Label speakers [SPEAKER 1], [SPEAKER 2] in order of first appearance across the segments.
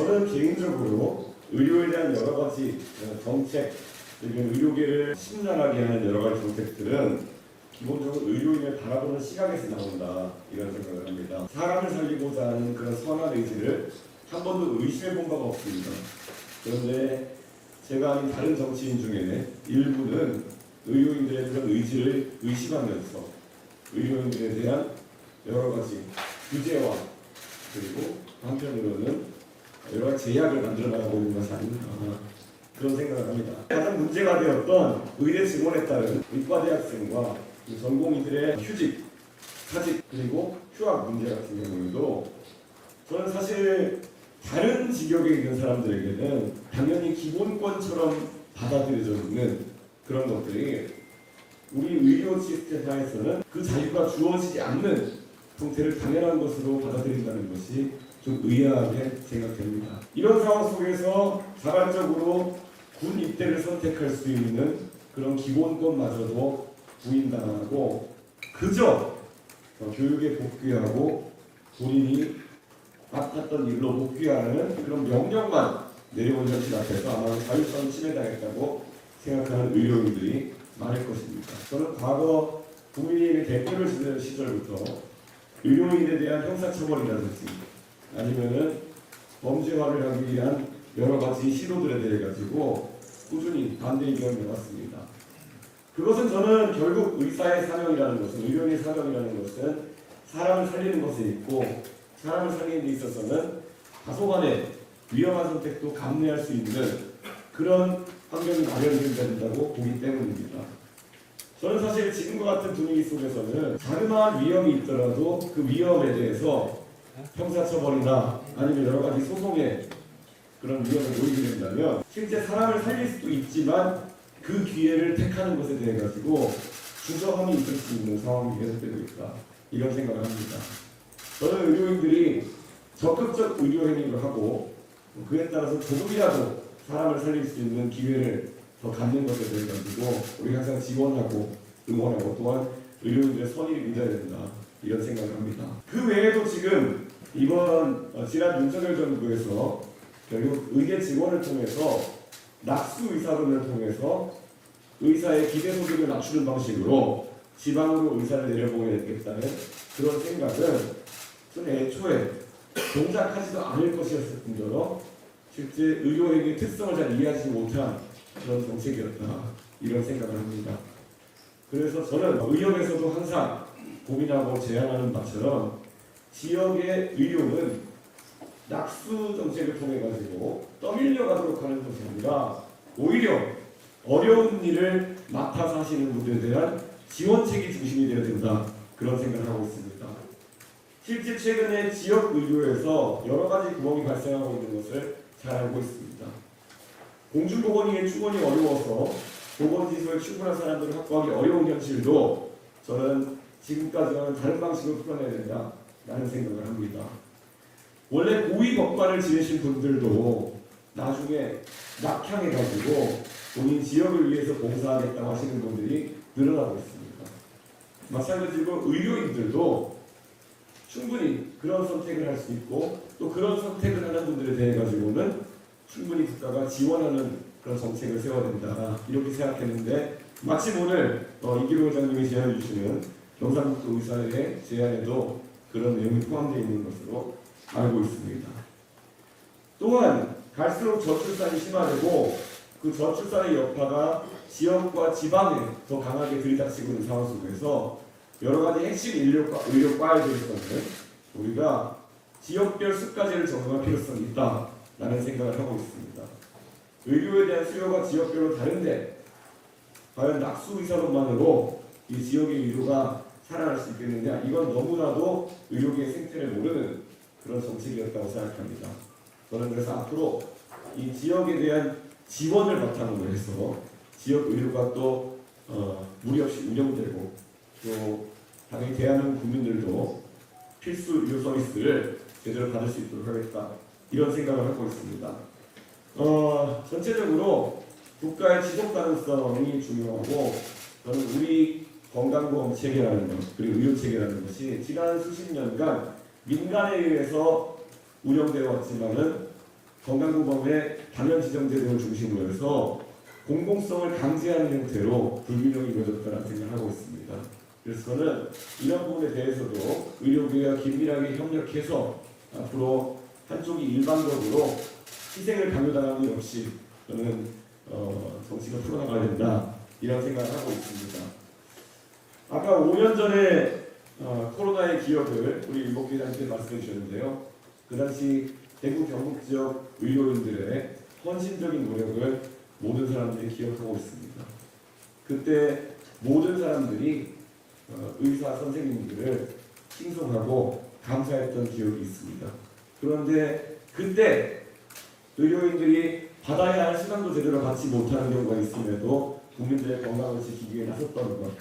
[SPEAKER 1] 저는 개인적으로 의료에 대한 여러 가지 정책, 의료계를 심란하게 하는 여러 가지 정책들은 기본적으로 의료인을 바라보는 시각에서 나온다, 이런 생각을 합니다. 사람을 살리고자 하는 그런 선한 의지를 한 번도 의심해 본 바가 없습니다. 그런데 제가 아닌 다른 정치인 중에 일부는 의료인들의 그런 의지를 의심하면서 의료인들에 대한 여러 가지 규제와 그리고 한편으로는 여러 가지 제약을 만들어 나가고 있는 것이 아닌가, 그런 생각을 합니다. 가장 문제가 되었던 의대 증원에 따른 의과대학생과 전공의들의 휴직, 사직, 그리고 휴학 문제 같은 경우에도 저는 사실 다른 직역에 있는 사람들에게는 당연히 기본권처럼 받아들여져 있는 그런 것들이 우리 의료 시스템 하에서는 그 자유가 주어지지 않는 형태를 당연한 것으로 받아들인다는 것이 좀 의아하게 생각됩니다. 이런 상황 속에서 자발적으로 군 입대를 선택할 수 있는 그런 기본권마저도 부인당하고 그저 교육에 복귀하고 본인이 맡았던 일로 복귀하는 그런 명령만 내려온 현실 앞에서 아마 자율성이 침해당했다고 생각하는 의료인들이 많을 것입니다. 저는 과거 국민의힘의 대표를 지낸 시절부터 의료인에 대한 형사처벌이라든지 아니면은 범죄화를 하기 위한 여러 가지 시도들에 대해 가지고 꾸준히 반대 의견을 내왔습니다. 그것은 저는 결국 의사의 사명이라는 것은, 의료인의 사명이라는 것은 사람을 살리는 것에 있고, 사람을 살리는 데 있어서는 다소간의 위험한 선택도 감내할 수 있는 그런 환경이 마련되어야 된다고 보기 때문입니다. 저는 사실 지금과 같은 분위기 속에서는 자그마한 위험이 있더라도 그 위험에 대해서 형사처벌이나 아니면 여러 가지 소송에 그런 위험을 놓이게 된다면 실제 사람을 살릴 수도 있지만 그 기회를 택하는 것에 대해 가지고 주저함이 있을 수 있는 상황이 계속되고 있다, 이런 생각을 합니다. 저는 의료인들이 적극적 의료 행위를 하고 그에 따라서 조금이라도 사람을 살릴 수 있는 기회를 더 갖는 것에 대해 가지고 우리 항상 지원하고 응원하고 또한 의료인들의 선의를 믿어야 된다, 이런 생각을 합니다. 그 외에도 지금 이번 지난 윤석열 정부에서 결국 의대 증원을 통해서 낙수 의사론을 통해서 의사의 기대소득을 낮추는 방식으로 지방으로 의사를 내려보내겠다는 그런 생각은 저는 애초에 동작하지도 않을 것이었을 뿐더러 실제 의료행위의 특성을 잘 이해하지 못한 그런 정책이었다, 이런 생각을 합니다. 그래서 저는 의협에서도 항상 고민하고 제안하는 바처럼 지역의 의료는 낙수 정책을 통해 가지고 떠밀려 가도록 하는 것이 아니라 오히려 어려운 일을 맡아서 하시는 분들에 대한 지원책이 중심이 되어야 된다, 그런 생각을 하고 있습니다. 실제 최근에 지역 의료에서 여러 가지 구멍이 발생하고 있는 것을 잘 알고 있습니다. 공중보건의의 충원이 어려워서 보건지수에 충분한 사람들을 확보하기 어려운 현실도 저는 지금까지와는 다른 방식으로 풀어내야 된다라는 생각을 합니다. 원래 고위 법관을 지내신 분들도 나중에 낙향해가지고 본인 지역을 위해서 봉사하겠다고 하시는 분들이 늘어나고 있습니다. 마찬가지로 의료인들도 충분히 그런 선택을 할 수 있고 또 그런 선택을 하는 분들에 대해 가지고는 충분히 국가가 지원하는 그런 정책을 세워야 된다, 이렇게 생각했는데 마침 오늘 이기로 회장님이 제안해 주시는 경상북도 의사의 제안에도 그런 내용이 포함되어 있는 것으로 알고 있습니다. 또한 갈수록 저출산이 심화되고 그 저출산의 여파가 지역과 지방에 더 강하게 들이닥치고 있는 상황 속에서 여러 가지 핵심 의료과에 대해서는 우리가 지역별 수가제를 적용할 필요성이 있다라는 생각을 하고 있습니다. 의료에 대한 수요가 지역별로 다른데 과연 낙수 의사론만으로 이 지역의 의료가 살아날 수 있겠느냐, 이건 너무나도 의료계의 생태를 모르는 그런 정책이었다고 생각합니다. 저는 그래서 앞으로 이 지역에 대한 지원을 바탕으로 해서 지역 의료가 또 무리 없이 운영되고 또 당연히 대한민국 국민들도 필수 의료 서비스를 제대로 받을 수 있도록 하겠다, 이런 생각을 하고 있습니다. 전체적으로 국가의 지속 가능성이 중요하고 저는 우리 건강보험 체계라는 것 그리고 의료 체계라는 것이 지난 수십 년간 민간에 의해서 운영되어 왔지만은 건강보험의 당연지정제도를 중심으로 해서 공공성을 강제하는 형태로 불균형이 이루어졌다는 생각을 하고 있습니다. 그래서 저는 이런 부분에 대해서도 의료계와 긴밀하게 협력해서 앞으로 한쪽이 일방적으로 희생을 강요당하는 일 없이 저는 정치가 풀어나가야 된다 이런 생각을 하고 있습니다. 아까 5년 전에 코로나의 기억을 우리 일목회장님께 말씀해 주셨는데요. 그 당시 대구 경북 지역 의료인들의 헌신적인 노력을 모든 사람들이 기억하고 있습니다. 그때 모든 사람들이 의사 선생님들을 칭송하고 감사했던 기억이 있습니다. 그런데 그때 의료인들이 받아야 할 수당도 제대로 받지 못하는 경우가 있음에도 국민들의 건강을 지키기 위해 나섰던 것,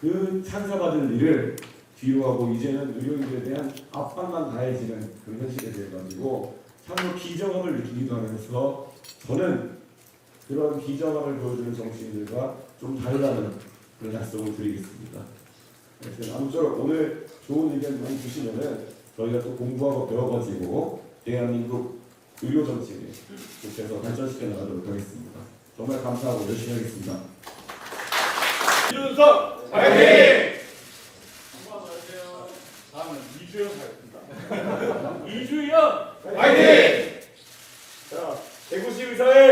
[SPEAKER 1] 그 찬사받을 일을 뒤로 하고 이제는 의료인들에 대한 압박만 가해지는 그런 현실에 대해 가지고 참으로 비정함을 느끼기도 하면서 저는 그런 비정함을 보여주는 정치인들과 좀 달라는 그런 약속을 드리겠습니다. 그래서 아무쪼록 오늘 좋은 의견 많이 주시면은 저희가 또 공부하고 배워가지고 대한민국 의료 정책을 계속해서 발전시켜 나가도록 하겠습니다. 정말 감사하고 열심히 하겠습니다.
[SPEAKER 2] 이준석 화이팅! 수고하세요. 다음은 이주영 가겠습니다. 이주영 화이팅!
[SPEAKER 1] 자, 대구시 의사회